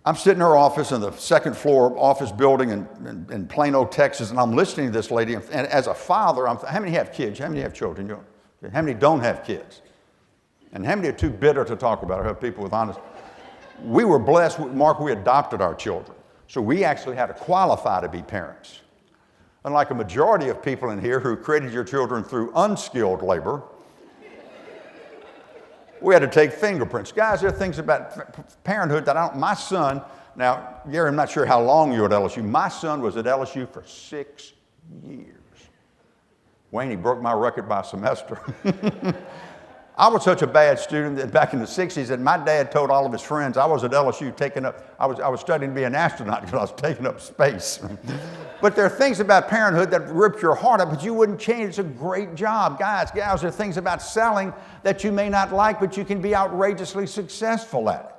I'm sitting in her office in the second floor office building in Plano, Texas, and I'm listening to this lady. And as a father, how many have kids? How many have children? How many don't have kids? And how many are too bitter to talk about it? I have people with honest. We were blessed, Mark, we adopted our children. So we actually had to qualify to be parents. Unlike a majority of people in here who created your children through unskilled labor, we had to take fingerprints. Guys, there are things about parenthood that my son, now, Gary, I'm not sure how long you were at LSU. My son was at LSU for 6 years. Wayne, he broke my record by a semester. I was such a bad student that back in the 60s that my dad told all of his friends I was at LSU I was studying to be an astronaut because I was taking up space. But there are things about parenthood that rip your heart out, but you wouldn't change. It's a great job. Guys, gals, there are things about selling that you may not like, but you can be outrageously successful at it.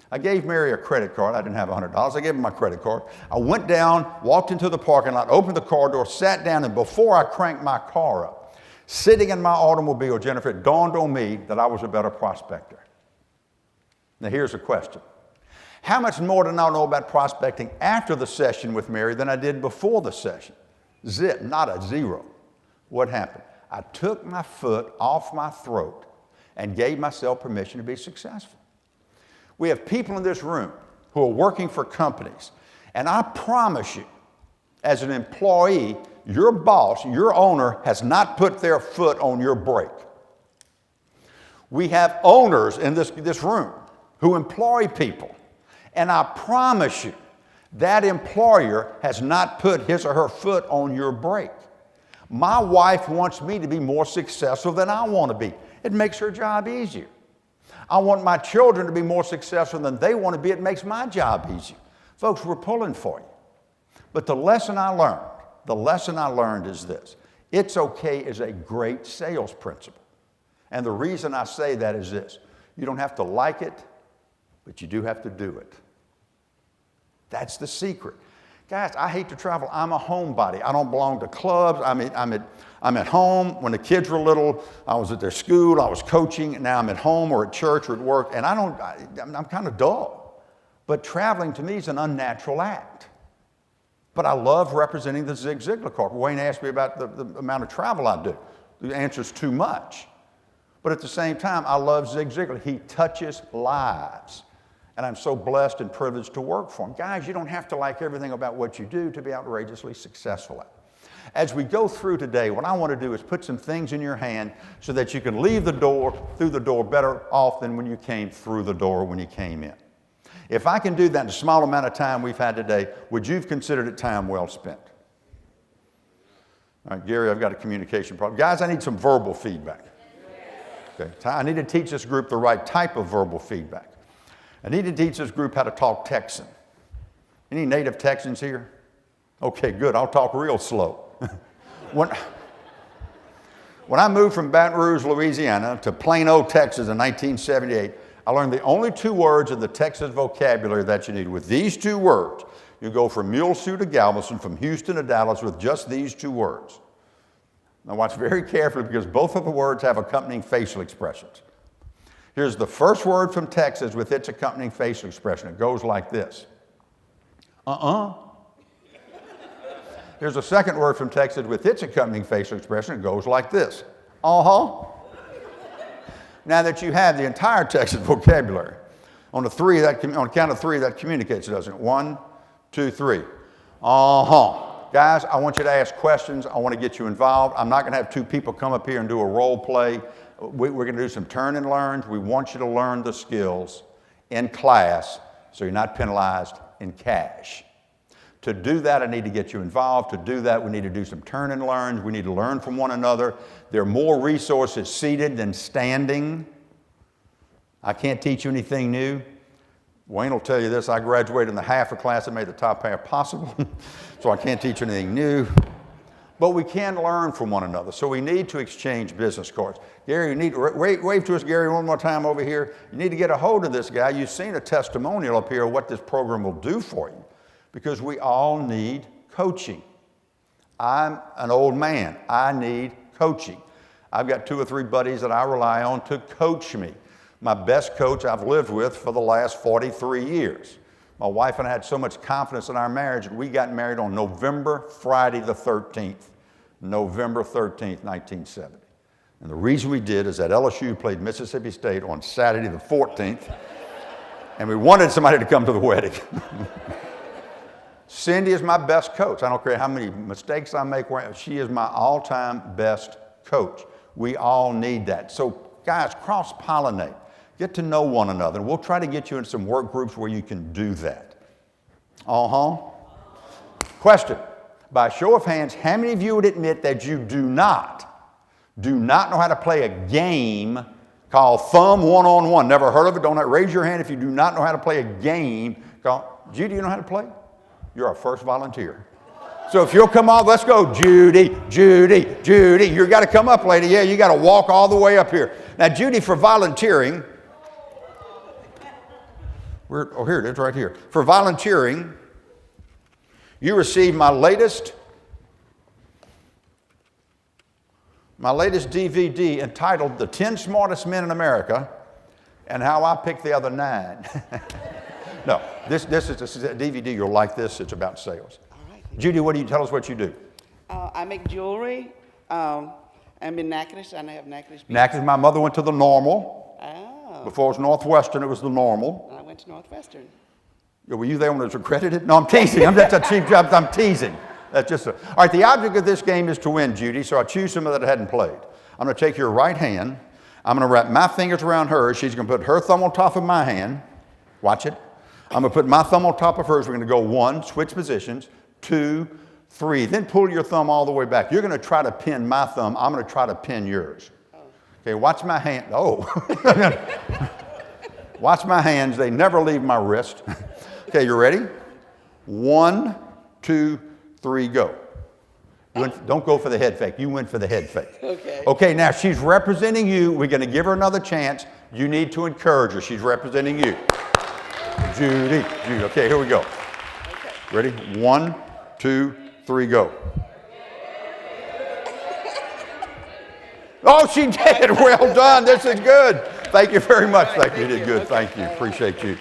I gave Mary a credit card. I didn't have $100. I gave her my credit card. I went down, walked into the parking lot, opened the car door, sat down, and before I cranked my car up, sitting in my automobile, Jennifer, it dawned on me that I was a better prospector. Now here's the question. How much more did I know about prospecting after the session with Mary than I did before the session? Zip, not a zero. What happened? I took my foot off my throat and gave myself permission to be successful. We have people in this room who are working for companies, and I promise you, as an employee, your boss, your owner, has not put their foot on your brake. We have owners in this room who employ people, and I promise you, that employer has not put his or her foot on your brake. My wife wants me to be more successful than I want to be. It makes her job easier. I want my children to be more successful than they want to be. It makes my job easier. Folks, we're pulling for you. But the lesson I learned is this. It's okay is a great sales principle. And the reason I say that is this. You don't have to like it, but you do have to do it. That's the secret. Guys, I hate to travel. I'm a homebody. I don't belong to clubs. I'm at home. When the kids were little, I was at their school. I was coaching. And now I'm at home or at church or at work. And I'm kind of dull. But traveling to me is an unnatural act. But I love representing the Zig Ziglar Corp. Wayne asked me about the amount of travel I do. The answer is too much. But at the same time, I love Zig Ziglar. He touches lives. And I'm so blessed and privileged to work for him. Guys, you don't have to like everything about what you do to be outrageously successful at it. As we go through today, what I want to do is put some things in your hand so that you can leave through the door better off than when you came through the door when you came in. If I can do that in the small amount of time we've had today, would you have considered it time well spent? All right, Gary, I've got a communication problem. Guys, I need some verbal feedback. Okay, I need to teach this group the right type of verbal feedback. I need to teach this group how to talk Texan. Any native Texans here? Okay, good. I'll talk real slow. When I moved from Baton Rouge, Louisiana to Plano, Texas in 1978, I learned the only 2 words in the Texas vocabulary that you need. With these 2 words, you go from Muleshoe to Galveston, from Houston to Dallas with just these 2 words. Now watch very carefully because both of the words have accompanying facial expressions. Here's the first word from Texas with its accompanying facial expression. It goes like this. Here's the second word from Texas with its accompanying facial expression. It goes like this. Now that you have the entire Texas vocabulary, on the count of 3, that communicates, doesn't it? 1, 2, 3. Guys, I want you to ask questions. I want to get you involved. I'm not going to have 2 people come up here and do a role play. We're going to do some turn and learns. We want you to learn the skills in class so you're not penalized in cash. To do that, I need to get you involved. To do that, we need to do some turn and learns. We need to learn from one another. There are more resources seated than standing. I can't teach you anything new. Wayne will tell you this. I graduated in the half of class that made the top half possible, so I can't teach you anything new. But we can learn from one another, so we need to exchange business cards. Gary, you need to wave to us, Gary, one more time over here. You need to get a hold of this guy. You've seen a testimonial up here of what this program will do for you, because we all need coaching. I'm an old man. I need coaching. I've got 2 or 3 buddies that I rely on to coach me. My best coach I've lived with for the last 43 years. My wife and I had so much confidence in our marriage that we got married on Friday the 13th, November 13th, 1970. And the reason we did is that LSU played Mississippi State on Saturday the 14th, and we wanted somebody to come to the wedding. Cindy is my best coach. I don't care how many mistakes I make. She is my all-time best coach. We all need that. So guys, cross-pollinate. Get to know one another. And we'll try to get you in some work groups where you can do that. Question. By show of hands, how many of you would admit that you do not know how to play a game called thumb one-on-one? Never heard of it? Don't raise your hand if you do not know how to play a game called, Judy, you know how to play? You're our first volunteer. So if you'll come on, let's go. Judy, Judy, Judy. You've got to come up, lady. Yeah, you got to walk all the way up here. Now, Judy, for volunteering, here it is right here. For volunteering, you received my latest DVD entitled The 10 Smartest Men in America and How I Picked the Other 9. No, this is a DVD. You'll like this. It's about sales. All right. Judy, what do you tell us what you do? I make jewelry. I'm in Natchitoches, and I have Natchitoches. Natchitoches. My mother went to the Normal. Oh. Before it was Northwestern, it was the Normal. I went to Northwestern. Were you there when it was accredited? No, I'm teasing. That's a cheap job. I'm teasing. That's just all right, the object of this game is to win, Judy, so I choose someone that I hadn't played. I'm going to take your right hand. I'm going to wrap my fingers around hers. She's going to put her thumb on top of my hand. Watch it. I'm going to put my thumb on top of hers. We're going to go 1, switch positions, 2, 3. Then pull your thumb all the way back. You're going to try to pin my thumb. I'm going to try to pin yours. Okay, watch my hand. Oh. Watch my hands. They never leave my wrist. Okay, you ready? 1, 2, 3, go. Don't go for the head fake. You went for the head fake. Okay. Okay, now she's representing you. We're going to give her another chance. You need to encourage her. She's representing you. Judy. Okay, here we go. Okay. Ready? 1, 2, 3, go. Oh, she did. Well done. This is good. Thank you very much. Thank you. You did good. Thank you. Appreciate you.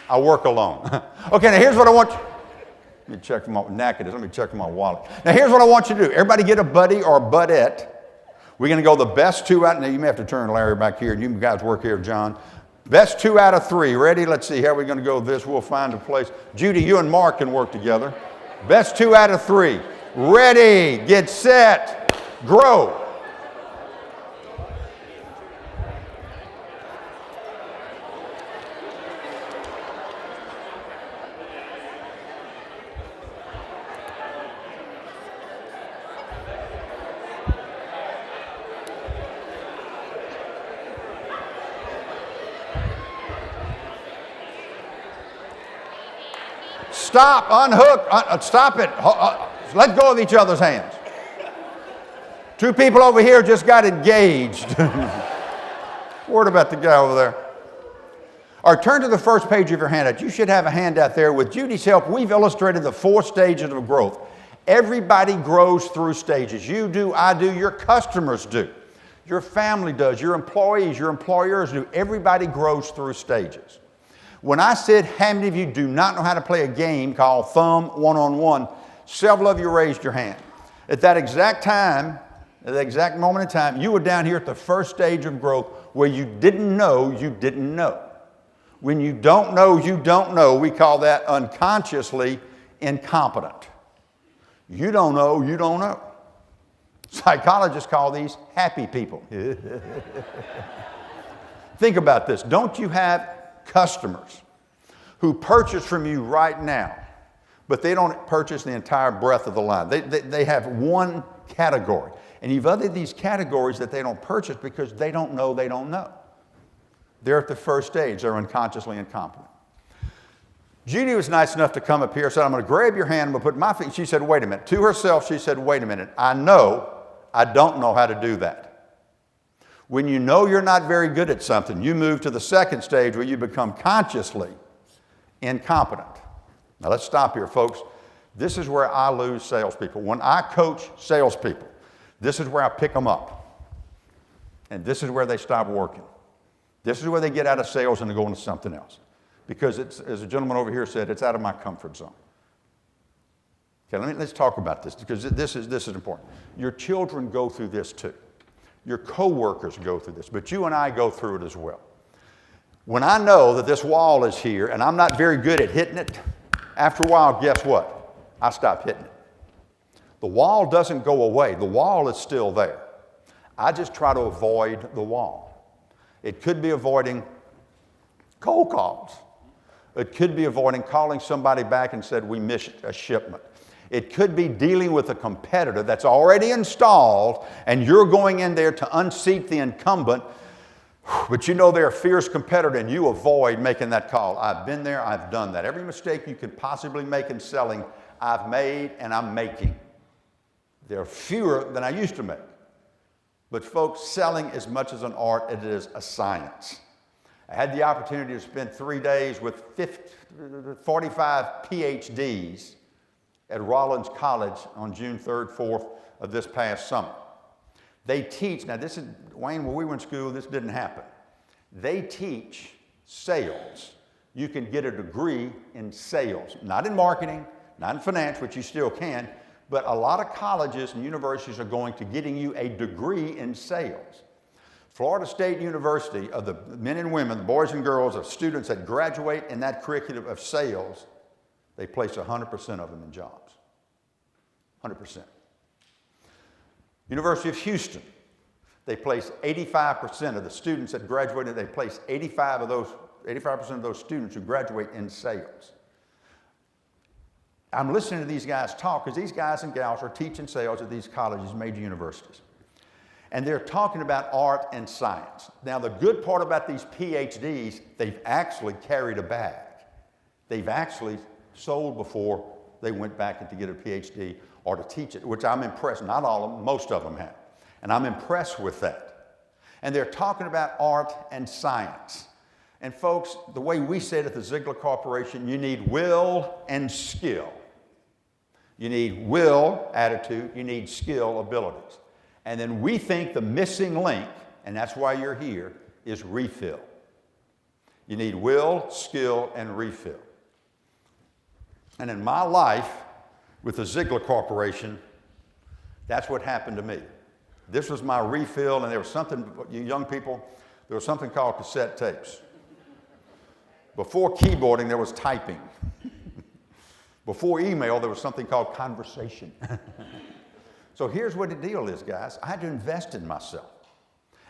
I work alone. Okay, now here's what I want you. Let me check for my Natchitoches. Let me check for my wallet. Now here's what I want you to do. Everybody get a buddy or a budette. We're going to go the best 2 out. Now you may have to turn Larry back here. You guys work here, John. Best 2 out of 3. Ready? Let's see. How are we going to go this? We'll find a place. Judy, you and Mark can work together. Best 2 out of 3. Ready, get set, grow. Stop, unhook, stop it. Let go of each other's hands. 2 people over here just got engaged. Word about the guy over there. All right, turn to the first page of your handout. You should have a handout there. With Judy's help, we've illustrated the 4 stages of growth. Everybody grows through stages. You do, I do, your customers do. Your family does, your employees, your employers do. Everybody grows through stages. When I said, how many of you do not know how to play a game called thumb one-on-one, several of you raised your hand. At that exact time, at that exact moment in time, you were down here at the first stage of growth where you didn't know you didn't know. When you don't know, you don't know. We call that unconsciously incompetent. You don't know, you don't know. Psychologists call these happy people. Think about this. Don't you have customers who purchase from you right now, but they don't purchase the entire breadth of the line? They have one category. And you've other these categories that they don't purchase because they don't know they don't know. They're at the first stage. They're unconsciously incompetent. Judy was nice enough to come up here and said, I'm going to grab your hand. I'm going to put my feet. She said, wait a minute. To herself, she said, wait a minute. I know I don't know how to do that. When you know you're not very good at something, you move to the second stage where you become consciously incompetent. Now let's stop here, folks. This is where I lose salespeople. When I coach salespeople, this is where I pick them up. And this is where they stop working. This is where they get out of sales and they go into something else. because it's, as a gentleman over here said, it's out of my comfort zone. Okay, let's talk about this because this is important. Your children go through this too. Your coworkers go through this, but you and I go through it as well. When I know that this wall is here and I'm not very good at hitting it, after a while, guess what? I stop hitting it. The wall doesn't go away. The wall is still there. I just try to avoid the wall. It could be avoiding cold calls. It could be avoiding calling somebody back and said, we missed a shipment. It could be dealing with a competitor that's already installed and you're going in there to unseat the incumbent, but you know they're a fierce competitor and you avoid making that call. I've been there, I've done that. Every mistake you could possibly make in selling, I've made and I'm making. There are fewer than I used to make. But folks, selling as much as an art as it is a science. I had the opportunity to spend 3 days with 45 PhDs at Rollins College on June 3rd, 4th of this past summer. They teach, now this is, Wayne, when we were in school, this didn't happen. They teach sales. You can get a degree in sales, not in marketing, not in finance, which you still can, but a lot of colleges and universities are going to getting you a degree in sales. Florida State University, of the men and women, the boys and girls, of students that graduate in that curriculum of sales, they place 100% of them in jobs. 100%. University of Houston, they place 85% of the students that graduated, they place 85% of those students who graduate in sales. I'm listening to these guys talk because these guys and gals are teaching sales at these colleges, major universities. And they're talking about art and science. Now, the good part about these PhDs, they've actually carried a bag. They've actually sold before they went back to get a PhD or to teach it, which I'm impressed. Not all of them, most of them have. And I'm impressed with that. And they're talking about art and science. And folks, the way we say it at the Ziglar Corporation, you need will and skill. You need will, attitude, you need skill, abilities. And then we think the missing link, and that's why you're here, is refill. You need will, skill, and refill. And in my life with the Ziglar Corporation, that's what happened to me. This was my refill, and there was something, you young people, there was something called cassette tapes. Before keyboarding, there was typing. Before email, there was something called conversation. So here's what the deal is, guys. I had to invest in myself.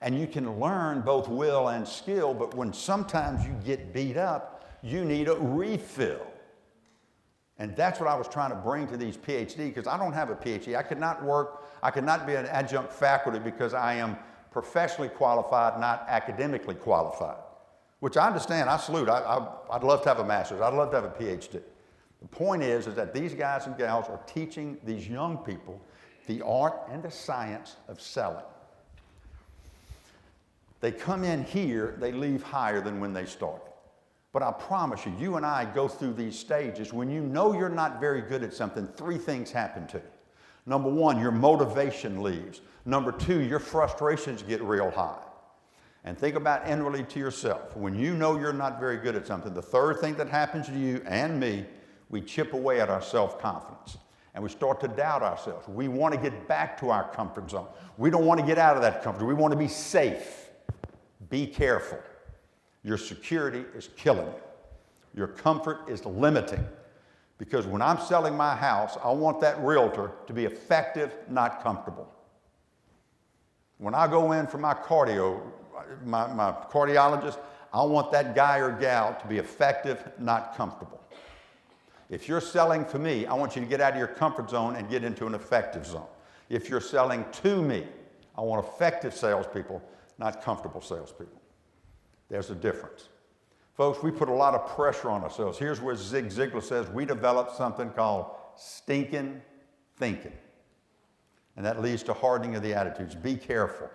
And you can learn both will and skill, but when sometimes you get beat up, you need a refill. And that's what I was trying to bring to these PhD, because I don't have a PhD. I could not be an adjunct faculty because I am professionally qualified, not academically qualified, which I understand. I salute. I'd love to have a master's. I'd love to have a PhD. The point is that these guys and gals are teaching these young people the art and the science of selling. They come in here, they leave higher than when they started. But I promise you, you and I go through these stages. When you know you're not very good at something, 3 things happen to you. Number 1, your motivation leaves. Number 2, your frustrations get real high. And think about inwardly to yourself. When you know you're not very good at something, the 3rd thing that happens to you and me, we chip away at our self-confidence. And we start to doubt ourselves. We want to get back to our comfort zone. We don't want to get out of that comfort zone. We want to be safe. Be careful. Your security is killing you. Your comfort is limiting. Because when I'm selling my house, I want that realtor to be effective, not comfortable. When I go in for my cardiologist, I want that guy or gal to be effective, not comfortable. If you're selling for me, I want you to get out of your comfort zone and get into an effective zone. If you're selling to me, I want effective salespeople, not comfortable salespeople. There's a difference. Folks, we put a lot of pressure on ourselves. Here's where Zig Ziglar says we developed something called stinking thinking. And that leads to hardening of the attitudes. Be careful.